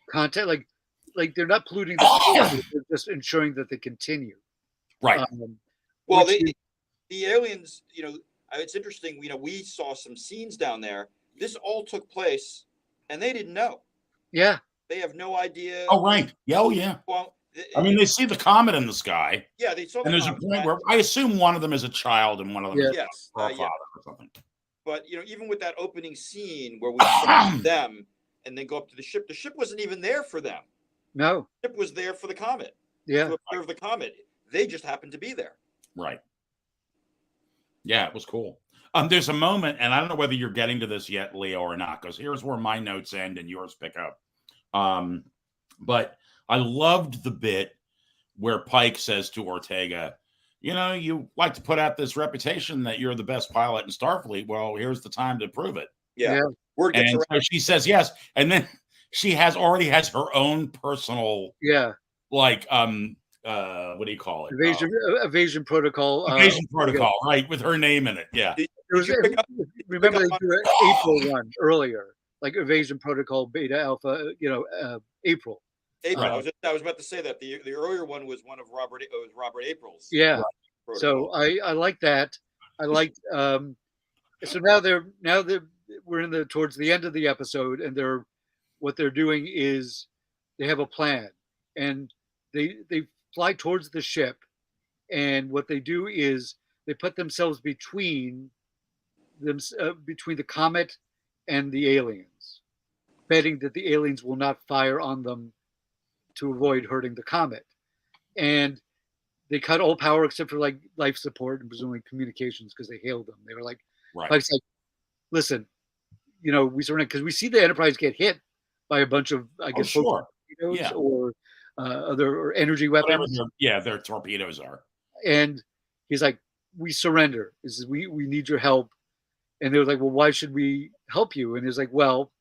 contact, like they're not polluting the space, they're just ensuring that they continue. Right. Well, the aliens, it's interesting. We saw some scenes down there. This all took place, and they didn't know. Yeah. They have no idea. Oh, right. Yeah. Oh, yeah. Well, they see the comet in the sky. Yeah, they saw. And there's a point where I assume one of them is a child and one of them is a father or something. But even with that opening scene where we saw them and then go up to the ship wasn't even there for them. No. The ship was there for the comet. Yeah. To observe the comet. They just happened to be there. Right. Yeah, it was cool. There's a moment, and I don't know whether you're getting to this yet, Leo, or not, because here's where my notes end and yours pick up. But I loved the bit where Pike says to Ortega, "You like to put out this reputation that you're the best pilot in Starfleet. Well, here's the time to prove it." Yeah. Word gets around. So she says yes, and then she already has her own personal what do you call it? Evasion protocol. Evasion protocol, right, with her name in it. Yeah. Remember they do April one earlier, like evasion protocol beta alpha. April. I was about to say that the earlier one was one of Robert April's. Yeah. So I like that. I like. So now we're towards the end of the episode, and what they're doing is they have a plan, and they fly towards the ship, and what they do is they put themselves between the comet and the aliens. betting that the aliens will not fire on them to avoid hurting the comet. And they cut all power except for like life support and presumably communications because they hailed them. They were like, Right. like, listen, we surrender because we see the Enterprise get hit by a bunch of, I guess, sure. torpedoes or other energy weapons. Their torpedoes are. And he's like, we surrender. He says, we need your help. And they were like, well, why should we help you? And he's like, well,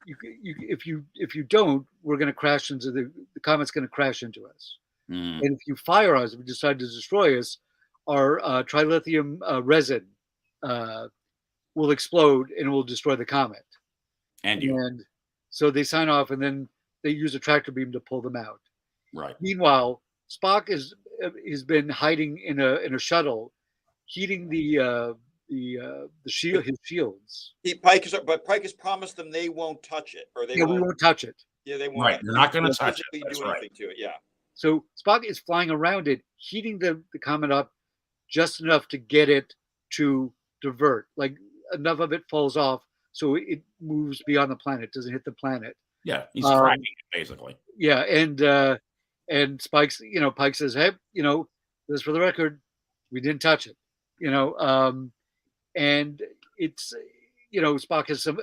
if you don't, we're going to crash into the comet's going to crash into us. Mm. And if you fire us, if you decide to destroy us, our trilithium resin will explode and will destroy the comet. And so they sign off, and then they use a tractor beam to pull them out. Right. Meanwhile, Spock has been hiding in a shuttle, heating the shield, his shields. Pike has promised them they won't touch it, or we won't touch it. Yeah, they won't. Right, they're not going to touch it. That's do anything to it. Yeah. So Spock is flying around it, heating the comet up just enough to get it to divert. Like enough of it falls off so it moves beyond the planet, doesn't hit the planet. Yeah, he's cracking it basically. Yeah, and Pike says, hey, this for the record, we didn't touch it. And it's Spock has some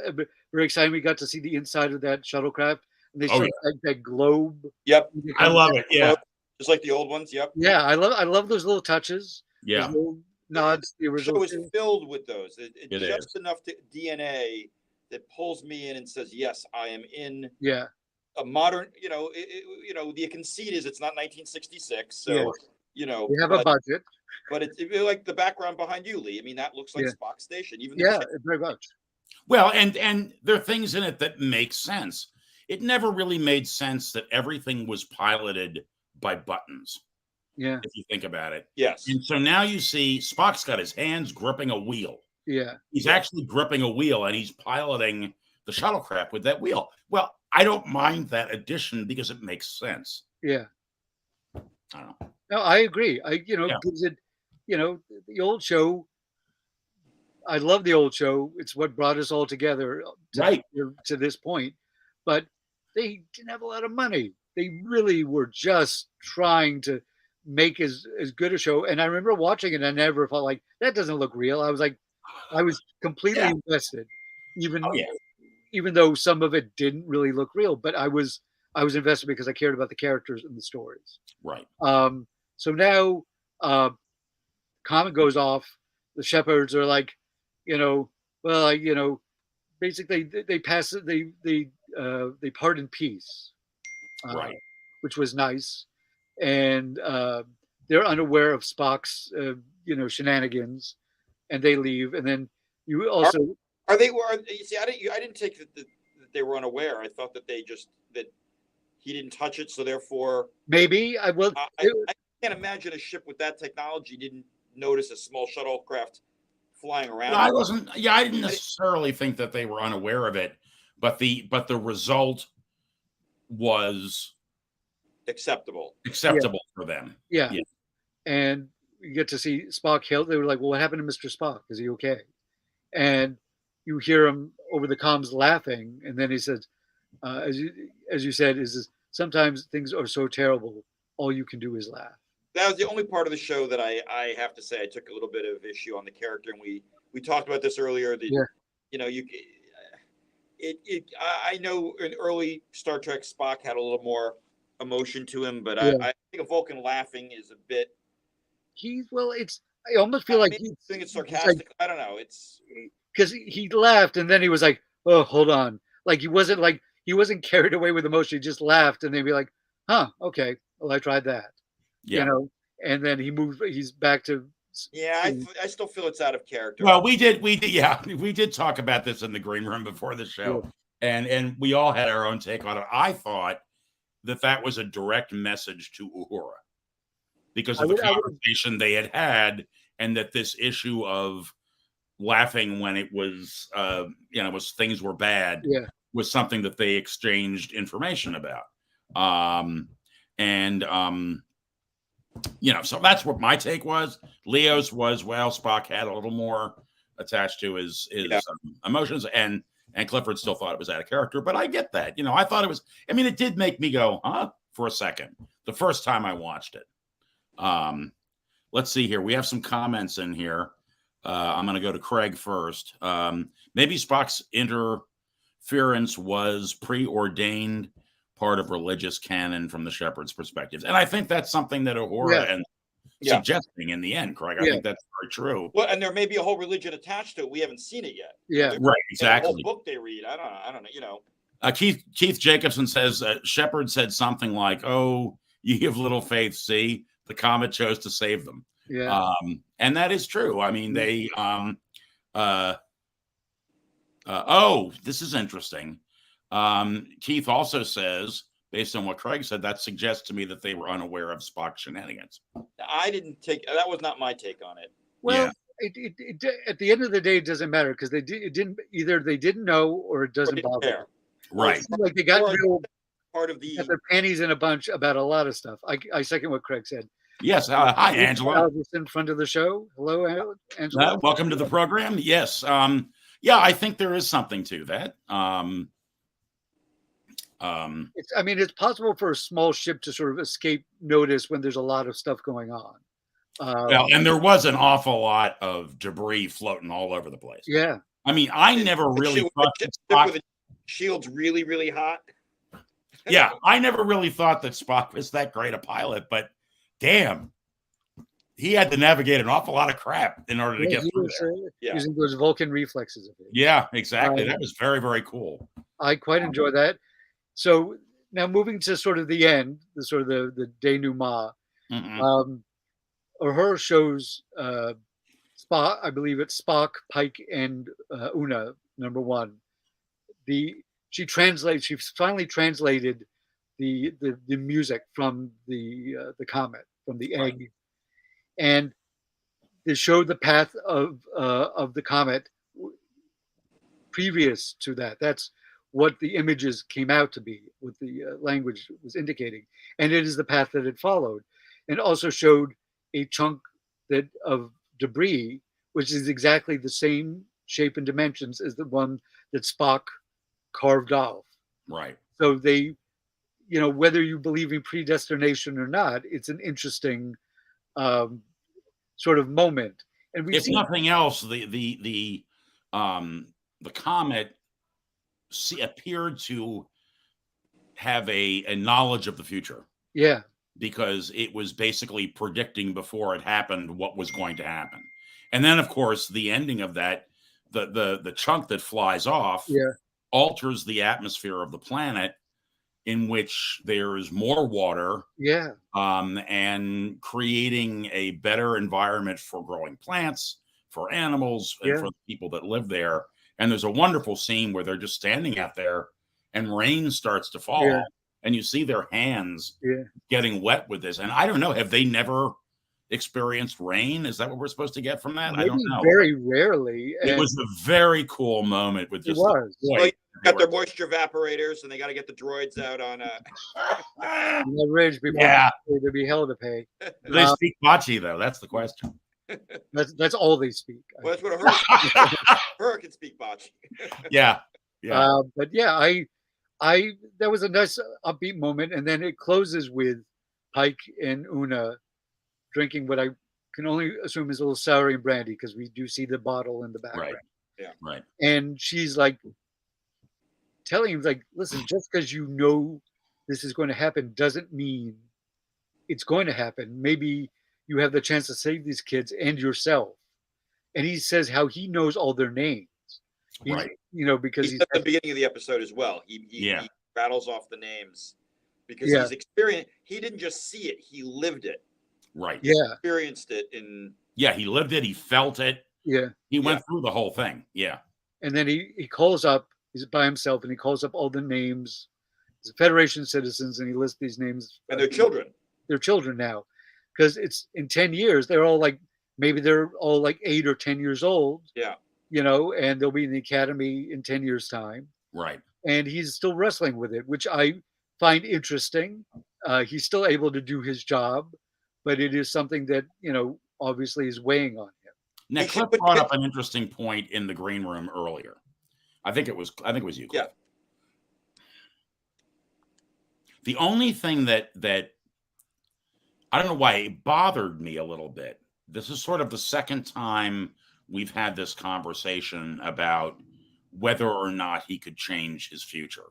very exciting. We got to see the inside of that shuttlecraft. And they show that globe. Yep, I love it. Yeah, just like the old ones. Yep. Yeah, I love those little touches. Yeah, little nods. The original show is filled with those. It's just is. enough DNA that pulls me in and says, "Yes, I am in." Yeah. A modern, the conceit is it's not 1966, so we have a budget. But it's like the background behind you, Lee. I mean, that looks like Spock Station. Even very much. Well, and there are things in it that make sense. It never really made sense that everything was piloted by buttons. Yeah. If you think about it. Yes. And so now you see Spock's got his hands gripping a wheel. Yeah. He's actually gripping a wheel and he's piloting the shuttlecraft with that wheel. Well, I don't mind that addition because it makes sense. Yeah. I don't know. No, I agree. Gives it, the old show. I love the old show. It's what brought us all together to this point. But they didn't have a lot of money. They really were just trying to make as good a show. And I remember watching it, and I never felt like that doesn't look real. I was completely invested, even though some of it didn't really look real. But I was invested because I cared about the characters and the stories. Right. So now Comet goes off. The shepherds are like, basically they pass it. They part in peace, right? Which was nice, and they're unaware of Spock's shenanigans, and they leave. And then you also are they? You see, I didn't take that they were unaware. I thought that that he didn't touch it, so therefore maybe I will. I can't imagine a ship with that technology didn't notice a small shuttlecraft flying around. No, I didn't necessarily think that they were unaware of it, but the result was acceptable for them. Yeah. And you get to see Spock hailed. They were like, well, what happened to Mr. Spock? Is he okay? And you hear him over the comms laughing, and then he says, as you said, is sometimes things are so terrible, all you can do is laugh. That was the only part of the show that I have to say I took a little bit of issue on the character, and we talked about this earlier. I know in early Star Trek, Spock had a little more emotion to him, but I think a Vulcan laughing is a bit. I almost feel like he's think it's sarcastic. I don't know. It's because he laughed and then he was like, "Oh, hold on!" Like he wasn't carried away with emotion. He just laughed, and they'd be like, "Huh, okay, well, I tried that." Yeah. And then he's back to. Yeah, I still feel it's out of character. Well, we did talk about this in the green room before the show, and we all had our own take on it. I thought that was a direct message to Uhura because of the conversation they had, and that this issue of laughing when it was, things were bad, was something that they exchanged information about. So that's what my take was. Leo's was, well, Spock had a little more attached to his emotions, and And Clifford still thought it was out of character, but I get that. You know, I thought it was, I mean, it did make me go, huh, for a second, the first time I watched it. Let's see here. We have some comments in here. I'm going to go to Craig first. Maybe Spock's interference was preordained part of religious canon from the Shepherd's perspectives. And I think that's something that Uhura and suggesting in the end, Craig. I think that's very true. Well, and there may be a whole religion attached to it. We haven't seen it yet. Yeah, right, exactly. The whole book they read. I don't know. You know. Keith Jacobson says Shepard said something like, "Oh, ye of little faith, see, the comet chose to save them." Yeah, and that is true. I mean, they. Oh, this is interesting. Keith also says, based on what Craig said, that suggests to me that they were unaware of Spock's shenanigans. I didn't take that. Was not my take on it. Well, it at the end of the day, it doesn't matter because it didn't either. They didn't know, or it doesn't bother them. Right. Like they got real part of the got their panties in a bunch about a lot of stuff. I second what Craig said. Yes. Hi, Angela. In front of the show. Hello, Angela. Welcome to the program. Yes. Yeah, I think there is something to that. It's possible for a small ship to sort of escape notice when there's a lot of stuff going on. Well, and there was an awful lot of debris floating all over the place. Yeah. I mean, I never really thought that Spock with the shield's really, really hot. Yeah, I never really thought that Spock was that great a pilot, but damn, he had to navigate an awful lot of crap in order to get through there. Using those Vulcan reflexes of it. Yeah, exactly. That was very, very cool. I quite enjoy that. So now moving to sort of the end, the denouement. Uhura shows Spock, I believe it's Spock, Pike, and Una, number one. She finally translated the music from the comet, from the egg, and they showed the path of the comet previous to that. That's what the images came out to be, what the language was indicating, and it is the path that it followed, and also showed a chunk of debris, which is exactly the same shape and dimensions as the one that Spock carved off. Right. So they, whether you believe in predestination or not, it's an interesting sort of moment. And if nothing else, the comet appeared to have a knowledge of the future. Yeah. Because it was basically predicting before it happened what was going to happen. And then, of course, the ending of that, the chunk that flies off alters the atmosphere of the planet, in which there is more water. Yeah. And creating a better environment for growing plants, for animals, and for the people that live there. And there's a wonderful scene where they're just standing out there and rain starts to fall. Yeah. And you see their hands getting wet with this. And I don't know, have they never experienced rain? Is that what we're supposed to get from that? Maybe I don't know. Very rarely. It was a very cool moment with just well, got their moisture evaporators, and they got to get the droids out on the ridge before they'd be hell to pay. Do they speak Bocce, though? That's the question. That's all they speak. Well, that's what Uhura can speak Bocce. Yeah. But yeah, I that was a nice upbeat moment, and then it closes with Pike and Una drinking what I can only assume is a little sour and brandy, because we do see the bottle in the background. Right. Yeah. Right. And she's like telling him, like, listen, just because you know this is going to happen doesn't mean it's going to happen. Maybe you have the chance to save these kids and yourself. And he says how he knows all their names. Right. Because he's at the beginning of the episode as well. He rattles off the names because he's experienced. He didn't just see it; he lived it. Right. He experienced it he lived it. He felt it. Yeah. He went through the whole thing. Yeah. And then he calls up. He's by himself, and he calls up all the names. He's a Federation citizens, and he lists these names. And they're children. They're children now, because it's in 10 years. They're all like, maybe they're all like 8 or 10 years old. Yeah. And they'll be in the academy in 10 years' time. Right. And he's still wrestling with it, which I find interesting. He's still able to do his job, but it is something that, obviously is weighing on him. Now, Cliff brought up an interesting point in the green room earlier, I think it was you, Cliff. Yeah. The only thing that I don't know why it bothered me a little bit. This is sort of the second time we've had this conversation about whether or not he could change his future.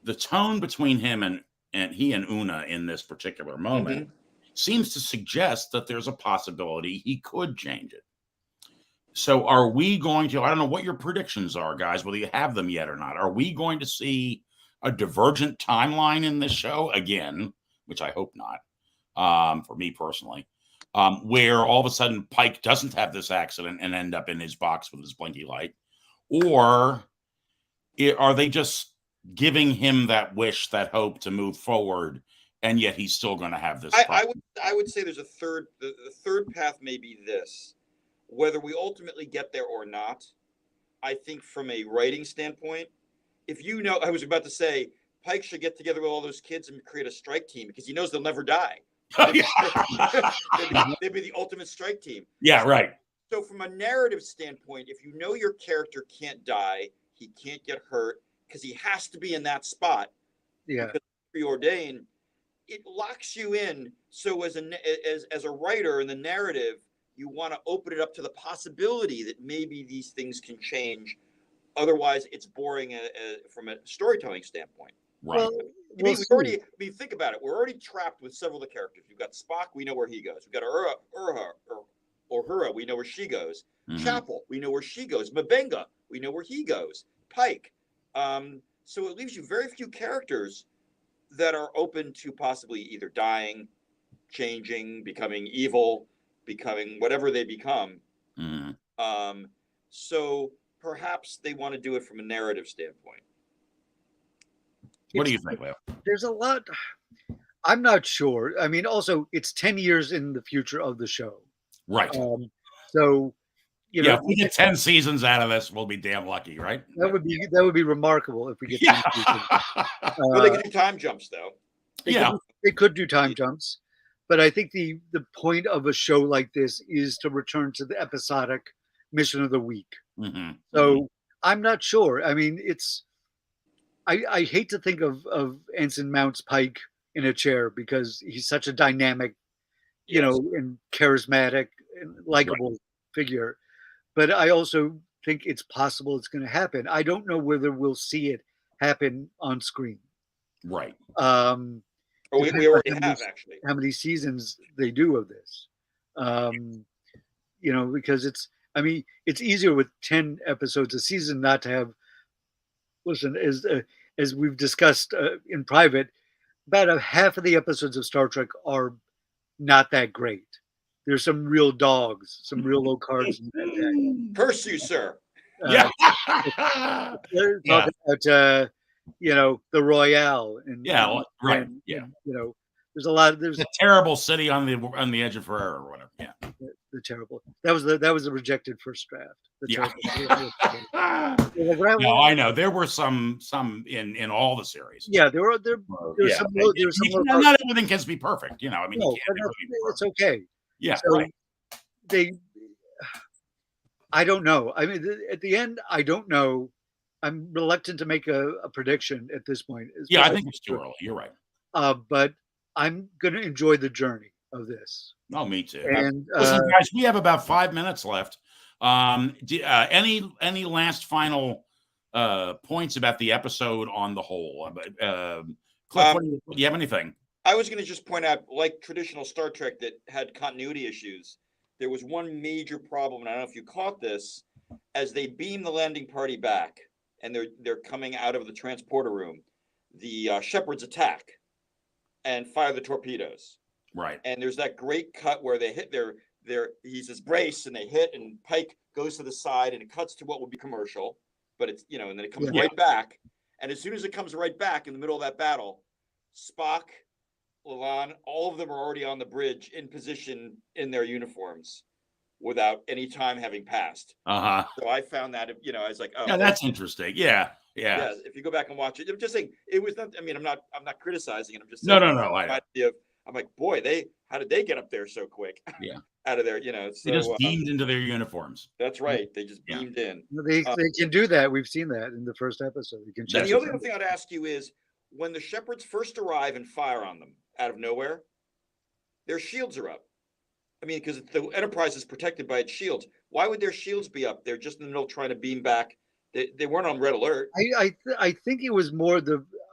The tone between him and Una in this particular moment seems to suggest that there's a possibility he could change it. So are we going to, I don't know what your predictions are, guys, whether you have them yet or not. Are we going to see a divergent timeline in this show again, which I hope not, for me personally, where all of a sudden Pike doesn't have this accident and end up in his box with his blinky light? Or are they just giving him that wish, that hope to move forward, and yet he's still going to have this problem? I would say there's a third. The third path may be this. Whether we ultimately get there or not, I think from a writing standpoint, if you know, I was about to say, Pike should get together with all those kids and create a strike team because he knows they'll never die. They'd be the ultimate strike team. Yeah, right. So from a narrative standpoint, if you know your character can't die, he can't get hurt because he has to be in that spot. Yeah. Because it's preordained. It locks you in. So as a writer in the narrative, you want to open it up to the possibility that maybe these things can change. Otherwise, it's boring from a storytelling standpoint. Right. Think about it. We're already trapped with several of the characters. We've got Spock. We know where he goes. We've got Uhura. We know where she goes. Chapel. We know where she goes. M'Benga. We know where he goes. Pike. So it leaves you very few characters that are open to possibly either dying, changing, becoming evil, becoming whatever they become. So perhaps they want to do it from a narrative standpoint. What do you think, Leo? There's a lot. I'm not sure. I mean, also, it's 10 years in the future of the show. Right. So, if we get 10 seasons out of this, we'll be damn lucky, right? That would be remarkable if we get 10 seasons. Well, they could do time jumps, though. They could do time jumps. But I think the point of a show like this is to return to the episodic mission of the week. So I'm not sure. I mean, I hate to think of Ensign Mounts Pike in a chair because he's such a dynamic, and charismatic and likable figure. But I also think it's possible it's going to happen. I don't know whether we'll see it happen on screen. Right. We already have, actually. How many seasons they do of this. Because it's easier with 10 episodes a season not to have, listen, as we've discussed in private, about a half of the episodes of Star Trek are not that great. There's some real dogs, some real low cards. Curse you, sir. Talk about, the Royale. And there's a lot. There's a terrible city on the edge of Ferrara or whatever. Yeah. The terrible. That was the rejected first draft. No, I know there were some in all the series. Yeah, there were some. Not everything can be perfect, I mean, it's okay. Yeah, so I don't know. I mean, at the end, I don't know. I'm reluctant to make a prediction at this point. Yeah, I think it's too early. You're right. But I'm going to enjoy the journey of this. Oh, me too. And listen, guys, we have about 5 minutes left. Any last final points about the episode on the whole? Cliff, do you have anything? I was going to just point out, like traditional Star Trek that had continuity issues, there was one major problem, and I don't know if you caught this, as they beam the landing party back and they're coming out of the transporter room, the Shepherds attack and fire the torpedoes. Right. And there's that great cut where they hit he says brace and they hit and Pike goes to the side and it cuts to what would be commercial, but it's, and then it comes right back. And as soon as it comes right back in the middle of that battle, Spock, Lalonde, all of them are already on the bridge in position in their uniforms without any time having passed. So I found that, I was like, oh, yeah, that's interesting. Yeah. If you go back and watch it, I'm just saying it was not. I mean, I'm not criticizing it. I'm just saying, no. I'm like, boy, how did they get up there so quick? Yeah. Out of there, you know. They So just beamed into their uniforms. that's right. They just Yeah. beamed in. They can do that. We've seen that in the first episode. You can And check the other thing I'd ask you is, when the Shepherds first arrive and fire on them out of nowhere, their shields are up. I mean, because the Enterprise is protected by its shields. Why would their shields be up? They're just in the middle trying to beam back. They weren't on red alert. I think it was more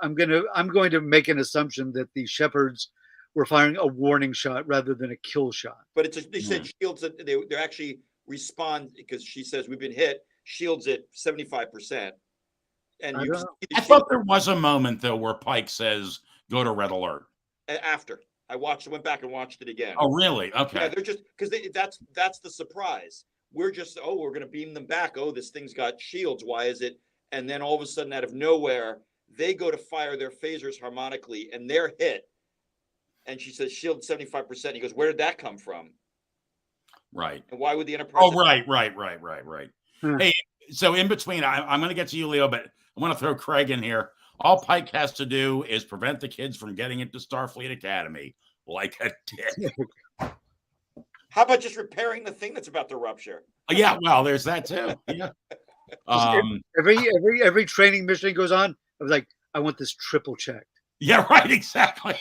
I'm going to make an assumption that the Shepherds were firing a warning shot rather than a kill shot. But they said shields that they actually respond, because she says we've been hit. Shields at 75%. And I thought there was a moment though where Pike says, "Go to red alert." After I went back and watched it again. Oh, really? Okay. Yeah, they're just because that's the surprise. We're just, we're going to beam them back. Oh, this thing's got shields. Why is it? And then all of a sudden, out of nowhere, they go to fire their phasers harmonically, and they're hit. And she says, "Shield 75%." He goes, "Where did that come from?" Right. And why would the Enterprise? Oh, right. Hey, so in between, I'm going to get to you, Leo, but I want to throw Craig in here. All Pike has to do is prevent the kids from getting into Starfleet Academy like a dick. How about just repairing the thing that's about to rupture? Yeah, well, there's that too. Yeah. Every training mission goes on, I was like, I want this triple checked. Yeah, right. Exactly.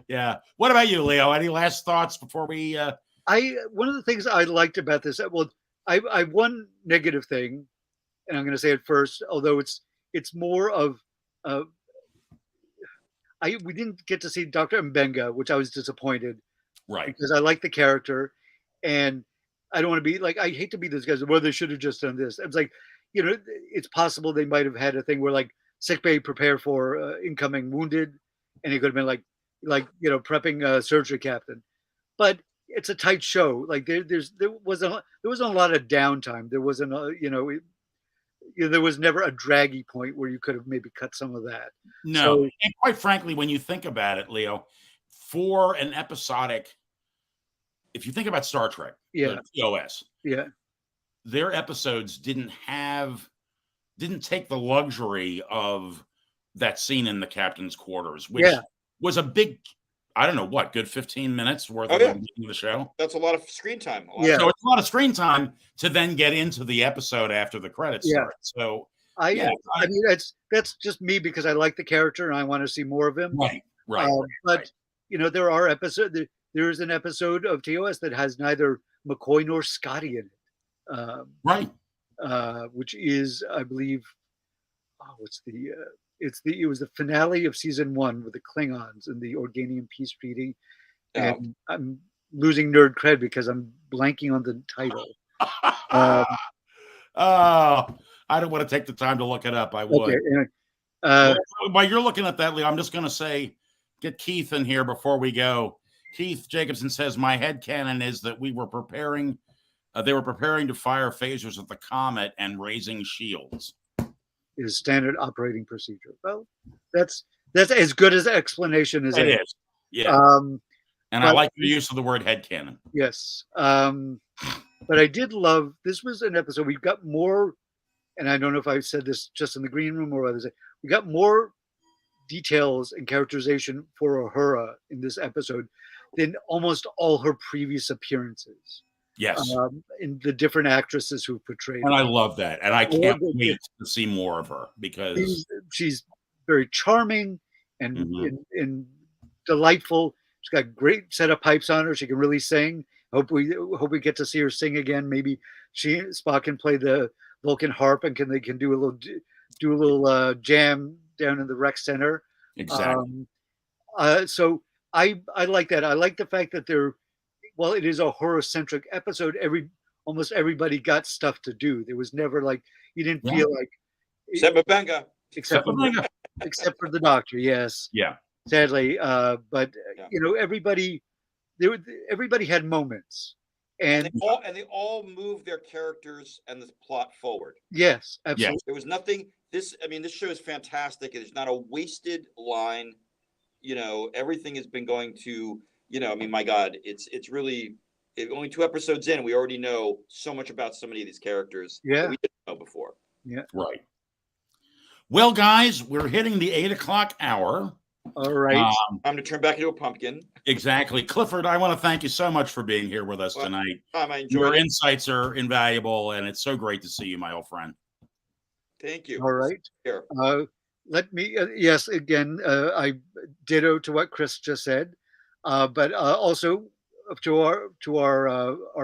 Yeah. What about you, Leo? Any last thoughts before we? One of the things I liked about this, well, I one negative thing, and I'm going to say it first, although it's more of we didn't get to see Dr. Mbenga, which I was disappointed, right? Because I like the character, and I don't want to be like, I hate to be this guy. Well, they should have just done this. I was like, it's possible they might have had a thing where like sickbay, prepare for incoming wounded, and he could have been like prepping a surgery captain, but it's a tight show. Like there wasn't a lot of downtime. There wasn't there was never a draggy point where you could have maybe cut some of that. No, so, and quite frankly, when you think about it, Leo, for an episodic, if you think about Star Trek, TOS, their episodes didn't take the luxury of that scene in the captain's quarters, which was a big, I don't know what, good 15 minutes worth of the show. That's a lot of screen time. So it's a lot of screen time to then get into the episode after the credits start. So I mean, that's just me because I like the character and I want to see more of him. Right. But there are episodes. There is an episode of TOS that has neither McCoy nor Scotty in it. Which is, I believe, it was the finale of season 1 with the Klingons and the Organian peace treaty. And I'm losing nerd cred because I'm blanking on the title. I don't want to take the time to look it up. I would. Okay, while you're looking at that, Leo, I'm just going to say, get Keith in here before we go. Keith Jacobson says, my headcanon is that they were preparing to fire phasers at the Comet and raising shields. Is standard operating procedure. Well, that's as good as explanation as it is. Yeah. And I like the use of the word headcanon. Yes. But I did love, this was an episode, we got more, and I don't know if I said this just in the green room or others, we got more details and characterization for Uhura in this episode than almost all her previous appearances. Yes. In the different actresses who portrayed her. And I love that. And I can't wait to see more of her because she's very charming and delightful. She's got a great set of pipes on her. She can really sing. Hope we get to see her sing again. Maybe Spock can play the Vulcan harp and they can do a little jam down in the rec center. Exactly. So I like that. I like the fact that it is a horror-centric episode. Almost everybody got stuff to do. There was never like you didn't feel like except Mbenga. Except for the Doctor, yes. Yeah. Sadly, but everybody had moments, and they all moved their characters and the plot forward. Yes, absolutely. Yes. There was nothing. This show is fantastic. There's not a wasted line. Everything has been going to. My God, it's really only 2 episodes in. We already know so much about so many of these characters that we didn't know before. Yeah. Right. Well, guys, we're hitting the 8:00 hour. All right. Time to turn back into a pumpkin. Exactly. Clifford, I want to thank you so much for being here with us tonight. Tom, I Your enjoyed it. insights are invaluable, and it's so great to see you, my old friend. Thank you. All right. Here. Let me, yes, again, I ditto to what Chris just said, but also to our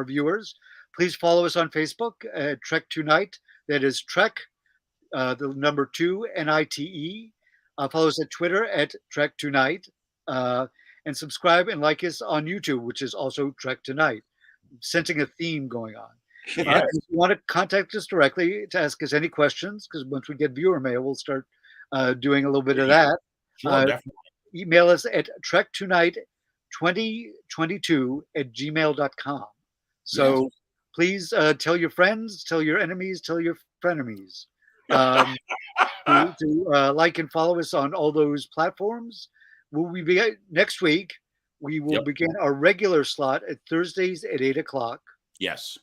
viewers, please follow us on Facebook at Trek Tonight. That is Trek, the number 2 NITE. Follow us at Twitter at Trek Tonight, and subscribe and like us on YouTube, which is also Trek Tonight. Sensing a theme going on. Yes. If you want to contact us directly to ask us any questions, because once we get viewer mail, we'll start doing a little bit of that. Sure, definitely. Email us at trektonight2022@gmail.com. So Yes. please tell your friends, tell your enemies, tell your frenemies to like and follow us on all those platforms. We be next week. We will begin our regular slot at Thursdays at 8 o'clock. Yes.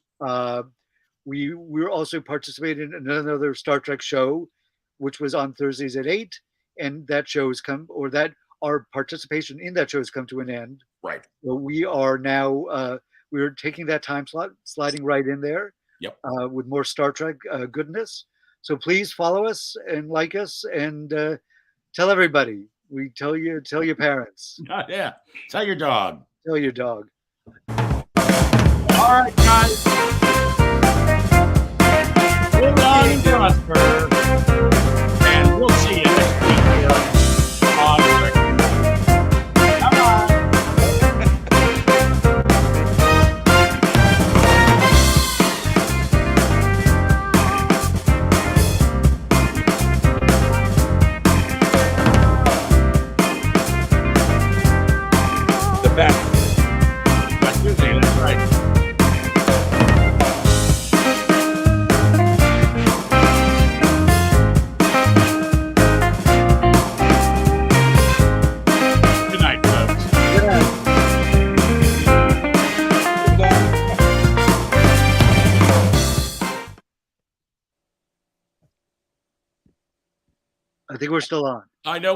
We're also participating in another Star Trek show, which was on Thursdays at 8, and that show has come, or that our participation in that show has come to an end. Right. So we are now we're taking that time slot, sliding right in there. Yep. With more Star Trek goodness. So please follow us and like us, and tell everybody. We tell your parents. Yeah. Tell your dog. Tell your dog. All right, guys. Hold on and prosper. And we'll see you next week here on Trek. Bye-bye. The back. That's Tuesday, that's right. Good night, folks. I think we're still on. I know we